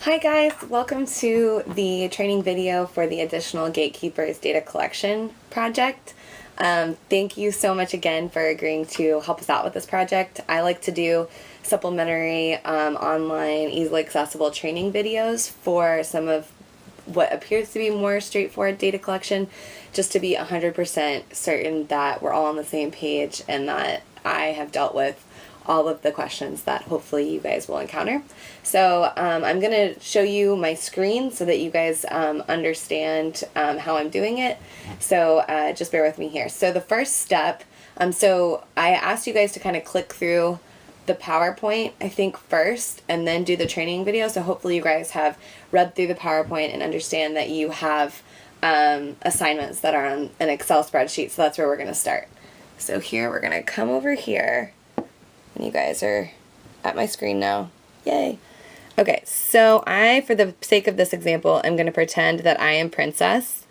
Hi guys, welcome to the training video for the Additional Gatekeepers Data Collection project. Thank you so much again for agreeing to help us out with this project. I like to do supplementary online, easily accessible training videos for some of what appears to be more straightforward data collection, just to be 100% certain that we're all on the same page and that I have dealt with all of the questions that hopefully you guys will encounter. So I'm going to show you my screen so that you guys understand how I'm doing it. So just bear with me here. So the first step, so I asked you guys to kind of click through the PowerPoint, I think, first, and then do the training video. So hopefully you guys have read through the PowerPoint and understand that you have assignments that are on an Excel spreadsheet. So that's where we're going to start. So here we're going to come over here. And you guys are at my screen now. Yay. Okay, so for the sake of this example, I'm going to pretend that I am Princess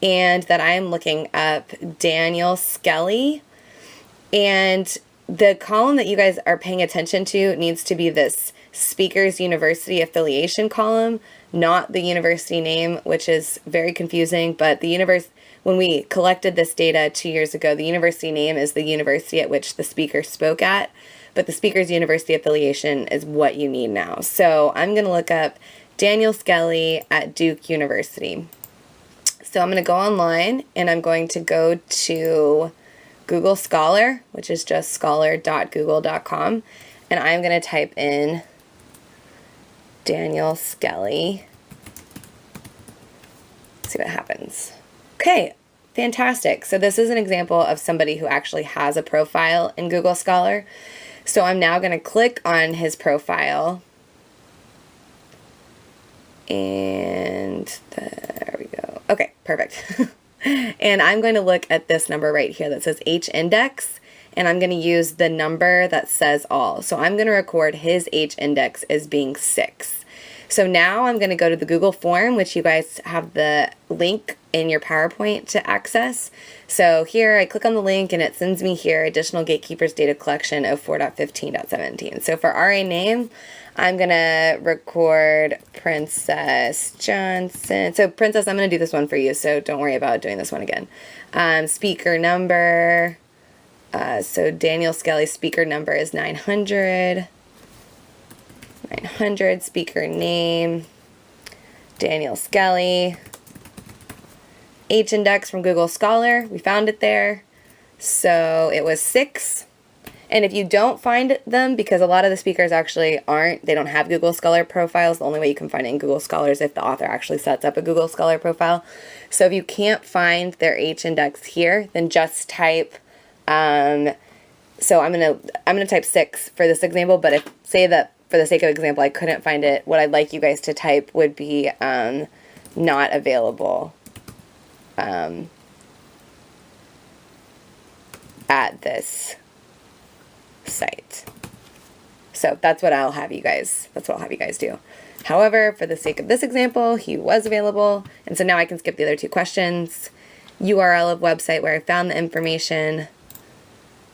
and that I am looking up Daniel Skelly. And the column that you guys are paying attention to needs to be this Speakers University affiliation column, not the university name, which is very confusing, but when we collected this data 2 years ago, the university name is the university at which the speaker spoke at, but the Speakers University affiliation is what you need now. So I'm going to look up Daniel Skelly at Duke University. So I'm going to go online and I'm going to go to Google Scholar, which is just scholar.google.com, and I'm going to type in Daniel Skelly. See what happens. Okay, fantastic. So this is an example of somebody who actually has a profile in Google Scholar. So I'm now going to click on his profile, and there we go. Okay, perfect. And I'm going to look at this number right here that says H-index, and I'm going to use the number that says all. So I'm going to record his H-index as being 6. So now I'm going to go to the Google form, which you guys have the link in your PowerPoint to access. So here I click on the link and it sends me here, Additional Gatekeepers Data Collection 04.15.17. So for RA name, I'm going to record Princess Johnson. So Princess, I'm going to do this one for you, so don't worry about doing this one again. Speaker number, so Daniel Skelly's speaker number is 900. 900, speaker name, Daniel Skelly. H-index from Google Scholar, we found it there. So it was 6. And if you don't find them, because a lot of the speakers actually they don't have Google Scholar profiles, the only way you can find it in Google Scholar is if the author actually sets up a Google Scholar profile. So if you can't find their H-index here, then just type, so I'm gonna type 6 for this example, but say that for the sake of example, I couldn't find it, what I'd like you guys to type would be not available at this site. So that's what I'll have you guys do. However, for the sake of this example, he was available, and so now I can skip the other 2 questions. URL of website where I found the information.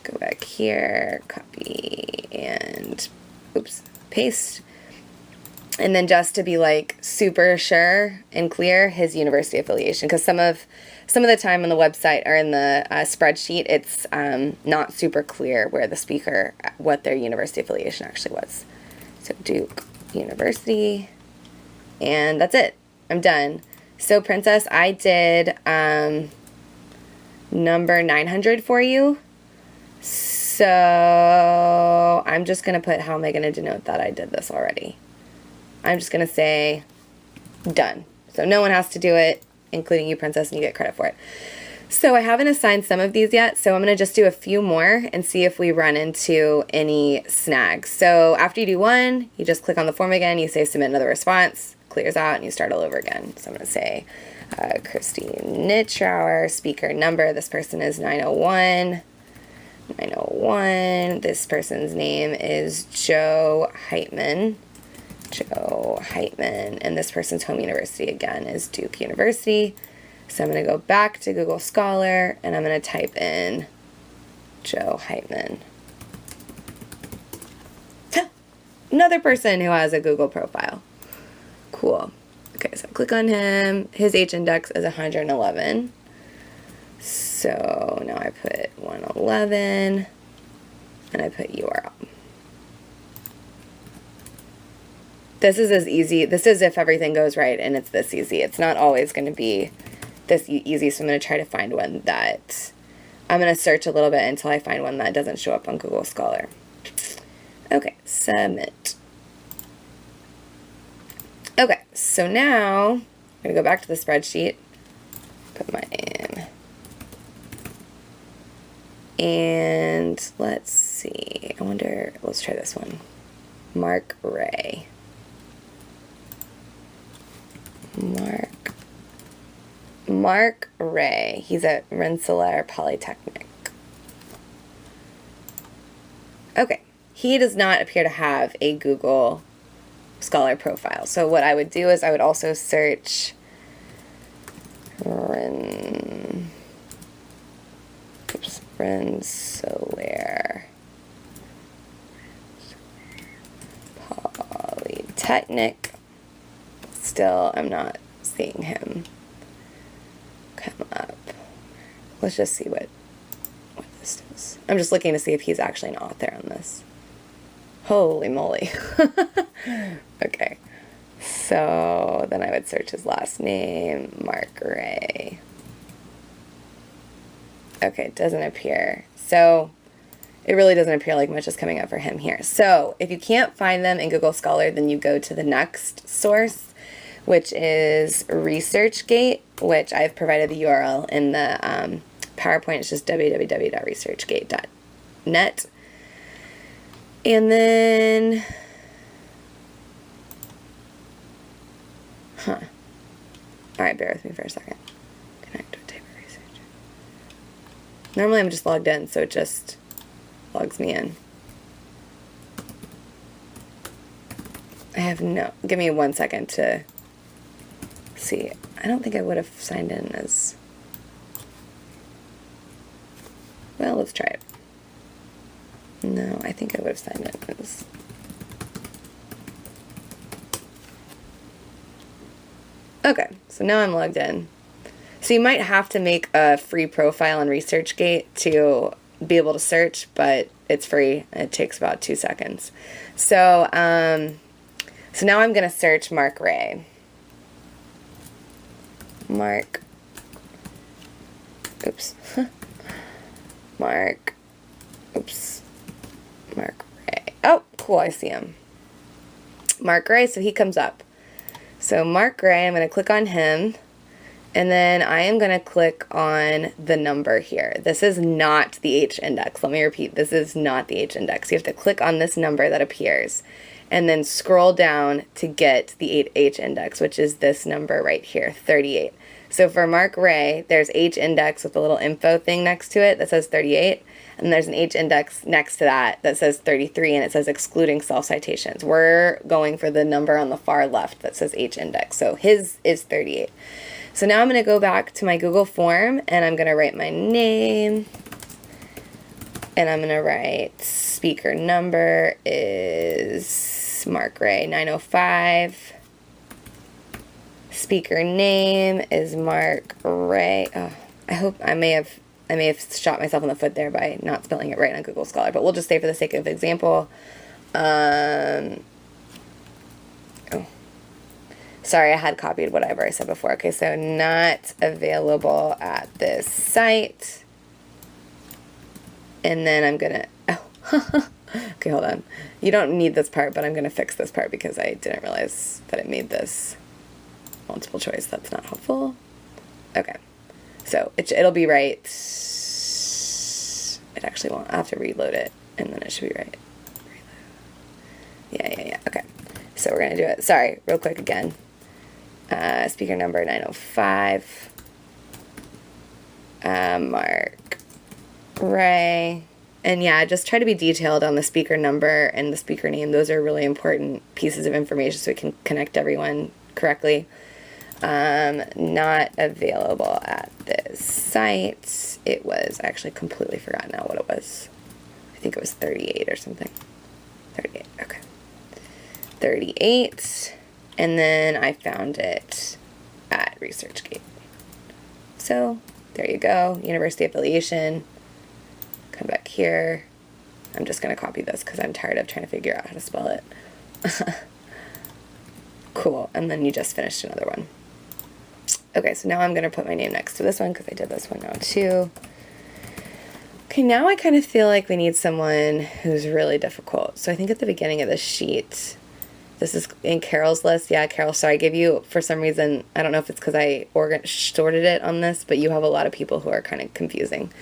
Go back here, copy, and oops. Paste, and then just to be like super sure and clear, his university affiliation, because some of the time on the website or in the spreadsheet it's not super clear where the speaker, what their university affiliation actually was. So Duke University, and that's it. I'm done. So Princess, I did number 900 for you. So I'm just going to put, how am I going to denote that I did this already? I'm just going to say done. So no one has to do it, including you, Princess, and you get credit for it. So I haven't assigned some of these yet, so I'm going to just do a few more and see if we run into any snags. So after you do one, you just click on the form again, you say submit another response, clears out, and you start all over again. So I'm going to say Christine Nitrower, speaker number, this person is 901. 901. This person's name is Joe Heitman. And this person's home university again is Duke University. So I'm going to go back to Google Scholar and I'm going to type in Joe Heitman. Another person who has a Google profile. Cool. Okay, so I click on him. His H index is 111. So now I put 111 and I put URL. This is as easy. This is if everything goes right and it's this easy. It's not always going to be this easy, so I'm going to try to find one that, I'm going to search a little bit until I find one that doesn't show up on Google Scholar. Okay, submit. Okay, so now I'm going to go back to the spreadsheet, put my name, and let's see, I wonder, let's try this one. Mark Ray. Mark Ray. He's at Rensselaer Polytechnic. Okay, he does not appear to have a Google Scholar profile. So what I would do is I would also search Rensselaer Polytechnic. Still, I'm not seeing him come up. Let's just see what this is. I'm just looking to see if he's actually an author on this. Holy moly. Okay. So then I would search his last name, Mark Ray. Okay, it doesn't appear. So it really doesn't appear like much is coming up for him here. So if you can't find them in Google Scholar, then you go to the next source, which is ResearchGate, which I've provided the URL in the PowerPoint. It's just www.researchgate.net. And then, all right, bear with me for a second. Connect to a table research. Normally I'm just logged in, so it just logs me in. I have no, give me 1 second to see. I don't think I would have signed in as, well, let's try it. No, I think I would have signed in as, okay, so now I'm logged in. So you might have to make a free profile on ResearchGate to be able to search, but it's free. It takes about 2 seconds. So, so now I'm going to search Mark Ray. Mark Ray. Oh, cool, I see him. Mark Ray, so he comes up. So Mark Ray, I'm going to click on him, and then I am going to click on the number here. This is not the H index. Let me repeat, this is not the H index. You have to click on this number that appears, and then scroll down to get the H index, which is this number right here, 38. So for Mark Ray, there's H index with a little info thing next to it that says 38, and there's an H index next to that that says 33, and it says excluding self-citations. We're going for the number on the far left that says H index, so his is 38. So now I'm going to go back to my Google form, and I'm going to write my name, and I'm going to write speaker number is Mark Ray 905. Speaker name is Mark Ray. Oh, I hope I may have shot myself in the foot there by not spelling it right on Google Scholar, but we'll just say for the sake of example, oh, sorry, I had copied whatever I said before. Okay, so not available at this site, and then I'm gonna, oh, okay, hold on. You don't need this part, but I'm gonna fix this part because I didn't realize that it made this multiple choice. That's not helpful. Okay, so it'll be right. It actually won't. I'll have to reload it, and then it should be right. Yeah. Okay, so we're gonna do it. Sorry, real quick again. Speaker number 905. Mark Ray. And yeah, just try to be detailed on the speaker number and the speaker name. Those are really important pieces of information so we can connect everyone correctly. Not available at this site. It was, I actually completely forgot now what it was. I think it was 38 or something. 38, okay. 38. and then I found it at ResearchGate. So there you go, university affiliation. Come back here. I'm just going to copy this because I'm tired of trying to figure out how to spell it. Cool, and then you just finished another one. Okay, so now I'm going to put my name next to this one because I did this one now too. Okay, now I kind of feel like we need someone who's really difficult. So I think at the beginning of the sheet, this is in Carol's list. Yeah, Carol, so I give you, for some reason, I don't know if it's because I sorted it on this, but you have a lot of people who are kind of confusing.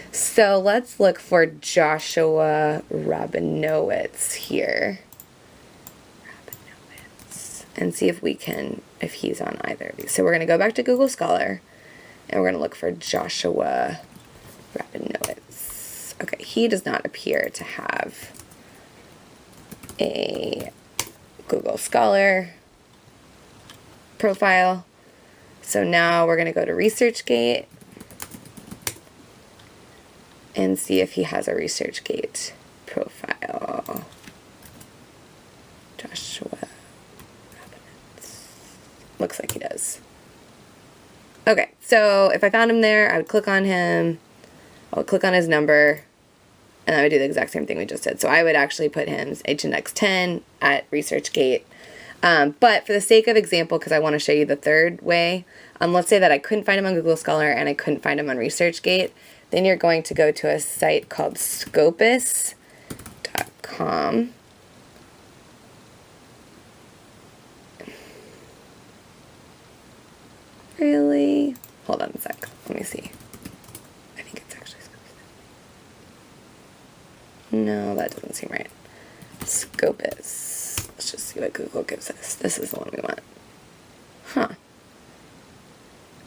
So let's look for Joshua Rabinowitz here. Rabinowitz. And see if we can, if he's on either of these. So we're going to go back to Google Scholar, and we're going to look for Joshua Rabinowitz. Okay, he does not appear to have a Google Scholar profile. So now we're going to go to ResearchGate and see if he has a ResearchGate profile. Joshua Rabinowitz. Looks like he does. Okay, so if I found him there, I would click on him, I would click on his number, and I would do the exact same thing we just did. So I would actually put him H-index 10 at ResearchGate. But for the sake of example, because I want to show you the third way, let's say that I couldn't find him on Google Scholar and I couldn't find him on ResearchGate. Then you're going to go to a site called Scopus.com. Really? Hold on a sec. Let me see. I think it's actually Scopus. No, that doesn't seem right. Scopus. Let's just see what Google gives us. This is the one we want. Huh.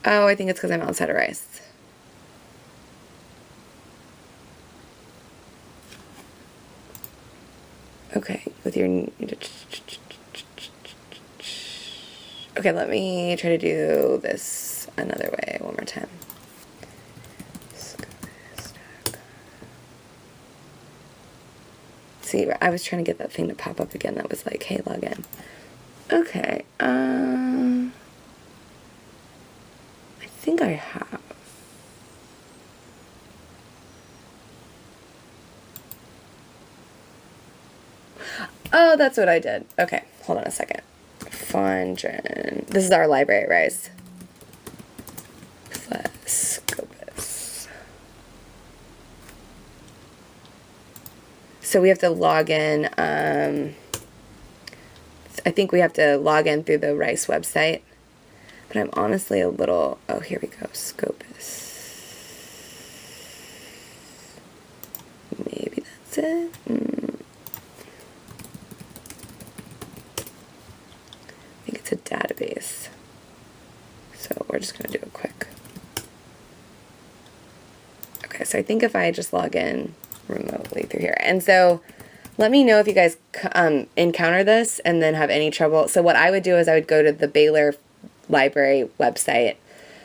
Oh, I think it's because I'm outside of Rice. Okay, with your... Okay, let me try to do this another way one more time. See, I was trying to get that thing to pop up again that was like, hey, log in. Okay, I think I have. Oh, that's what I did. Okay, hold on a second. Fundren. This is our library, Rise. Scopus. So we have to log in. I think we have to log in through the Rice website. But I'm honestly a little... Oh, here we go. Scopus. Maybe that's it. It's a database. So we're just going to do it quick. Okay, so I think if I just log in remotely through here. And so let me know if you guys encounter this and then have any trouble. So what I would do is I would go to the Baylor Library website,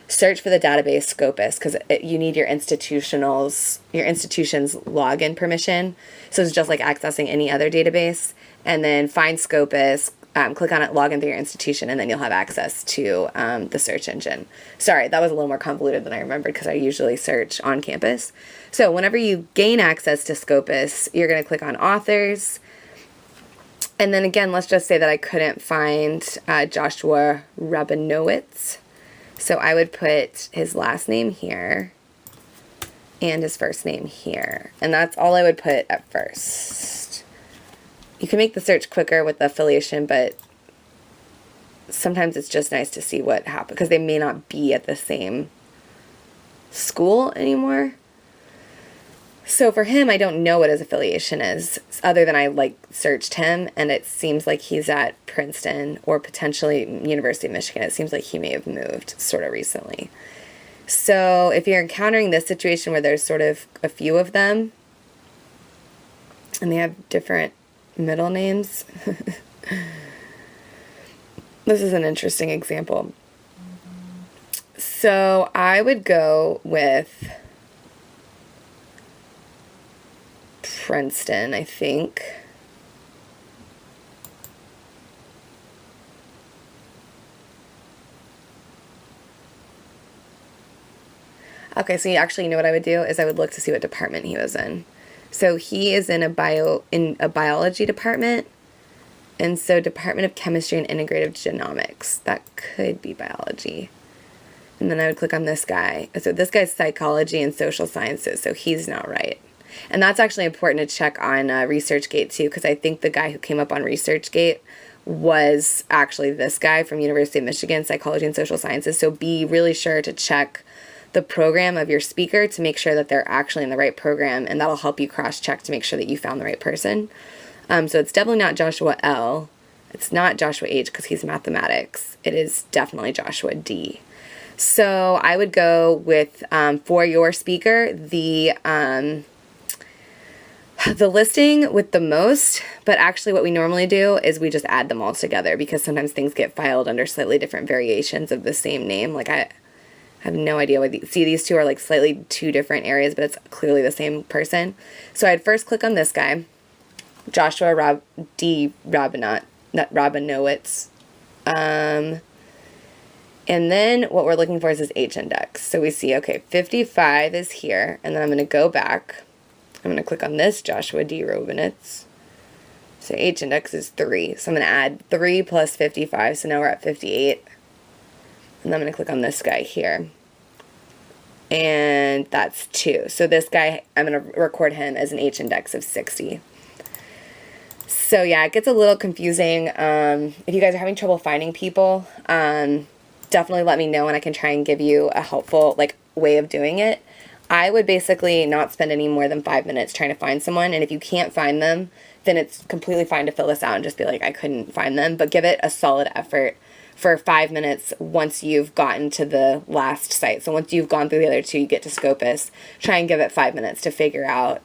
search for the database Scopus, because you need your institution's login permission. So it's just like accessing any other database. And then find Scopus, click on it, log in through your institution, and then you'll have access to the search engine. Sorry, that was a little more convoluted than I remembered because I usually search on campus. So whenever you gain access to Scopus, you're going to click on authors. And then again, let's just say that I couldn't find Joshua Rabinowitz. So I would put his last name here and his first name here. And that's all I would put at first. You can make the search quicker with the affiliation, but sometimes it's just nice to see what happened because they may not be at the same school anymore. So for him, I don't know what his affiliation is other than I searched him and it seems like he's at Princeton or potentially University of Michigan. It seems like he may have moved sort of recently. So if you're encountering this situation where there's sort of a few of them and they have different middle names, this is an interesting example. So I would go with Princeton, I think. Okay, so you know what I would do is I would look to see what department he was in. So he is in a biology department, and so Department of Chemistry and Integrative Genomics. That could be biology. And then I would click on this guy. So this guy's psychology and social sciences, so he's not right. And that's actually important to check on ResearchGate too, because I think the guy who came up on ResearchGate was actually this guy from University of Michigan, Psychology and Social Sciences. So be really sure to check the program of your speaker to make sure that they're actually in the right program, and that'll help you cross-check to make sure that you found the right person. So it's definitely not Joshua L. It's not Joshua H because he's mathematics. It is definitely Joshua D. So I would go with, for your speaker, the listing with the most, but actually what we normally do is we just add them all together because sometimes things get filed under slightly different variations of the same name. Like I have no idea what these two are like slightly two different areas, but it's clearly the same person. So I'd first click on this guy, Joshua D. Rabinowitz. And then what we're looking for is this H index. So we see, okay, 55 is here, and then I'm going to go back. I'm going to click on this Joshua D. Rabinowitz. So H index is 3. So I'm going to add 3 plus 55, so now we're at 58. And I'm going to click on this guy here. And that's 2. So this guy, I'm going to record him as an H index of 60. So yeah, it gets a little confusing. If you guys are having trouble finding people, definitely let me know and I can try and give you a helpful way of doing it. I would basically not spend any more than 5 minutes trying to find someone, and if you can't find them, then it's completely fine to fill this out and just be like, I couldn't find them, but give it a solid effort for 5 minutes once you've gotten to the last site. So once you've gone through the other two, you get to Scopus. Try and give it 5 minutes to figure out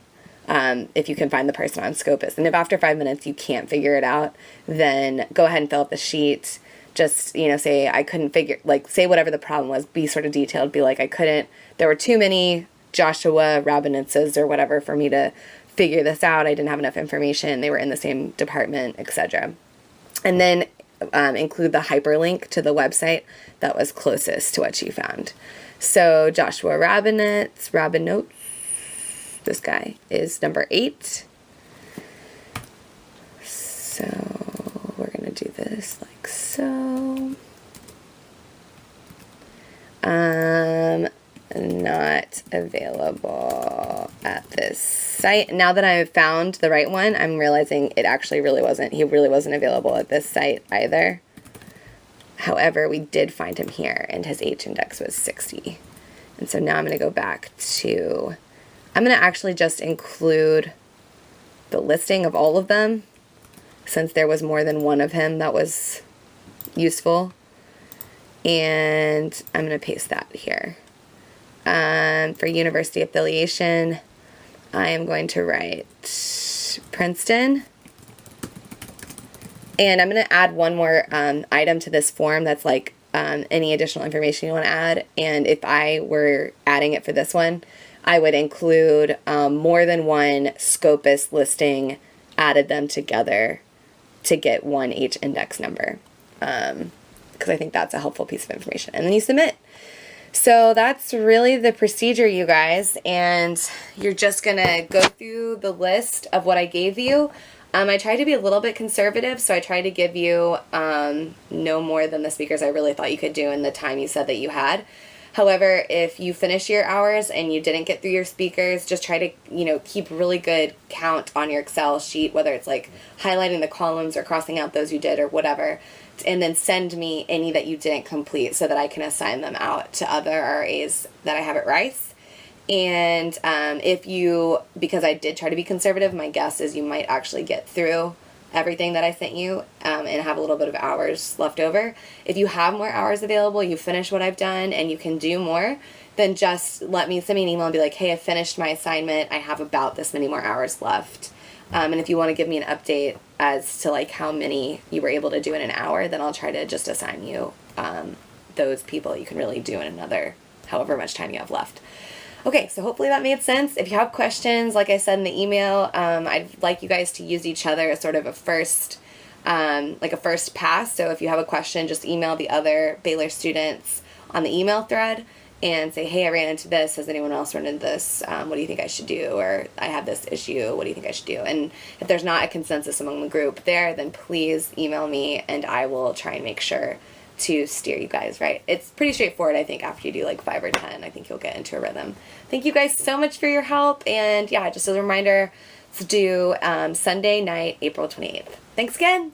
if you can find the person on Scopus. And if after 5 minutes you can't figure it out, then go ahead and fill out the sheet. Just, say I couldn't say whatever the problem was, be sort of detailed, be like, there were too many Joshua Rabinowitzes or whatever for me to figure this out. I didn't have enough information. They were in the same department, etc. And then include the hyperlink to the website that was closest to what you found. So Joshua Rabinowitz, this guy is number 8. So we're going to do this like so. Not available at this site. Now that I've found the right one, I'm realizing he really wasn't available at this site either. However, we did find him here, and his H index was 60. And so now I'm going to go back to, I'm going to actually just include the listing of all of them, since there was more than one of him that was useful. And I'm going to paste that here. For university affiliation, I am going to write Princeton. And I'm going to add one more item to this form that's like any additional information you want to add. And if I were adding it for this one, I would include more than one Scopus listing, added them together to get one H index number. Because I think that's a helpful piece of information. And then you submit. So that's really the procedure, you guys, and you're just going to go through the list of what I gave you. I tried to be a little bit conservative, so I tried to give you no more than the speakers I really thought you could do in the time you said that you had. However, if you finish your hours and you didn't get through your speakers, just try to, keep really good count on your Excel sheet, whether it's like highlighting the columns or crossing out those you did or whatever, and then send me any that you didn't complete so that I can assign them out to other RAs that I have at Rice. And because I did try to be conservative, my guess is you might actually get through everything that I sent you and have a little bit of hours left over. If you have more hours available, you finish what I've done and you can do more, then just send me an email and be like, hey, I finished my assignment. I have about this many more hours left. And if you want to give me an update as to how many you were able to do in an hour, then I'll try to just assign you those people you can really do in another however much time you have left. Okay, so hopefully that made sense. If you have questions, like I said in the email, I'd like you guys to use each other as sort of a first pass. So if you have a question, just email the other Baylor students on the email thread, and say, hey, I ran into this. Has anyone else run into this? What do you think I should do? Or I have this issue. What do you think I should do? And if there's not a consensus among the group there, then please email me and I will try and make sure to steer you guys right. It's pretty straightforward, I think. After you do like 5 or 10, I think you'll get into a rhythm. Thank you guys so much for your help. And yeah, just as a reminder, to do Sunday night, April 28th. Thanks again.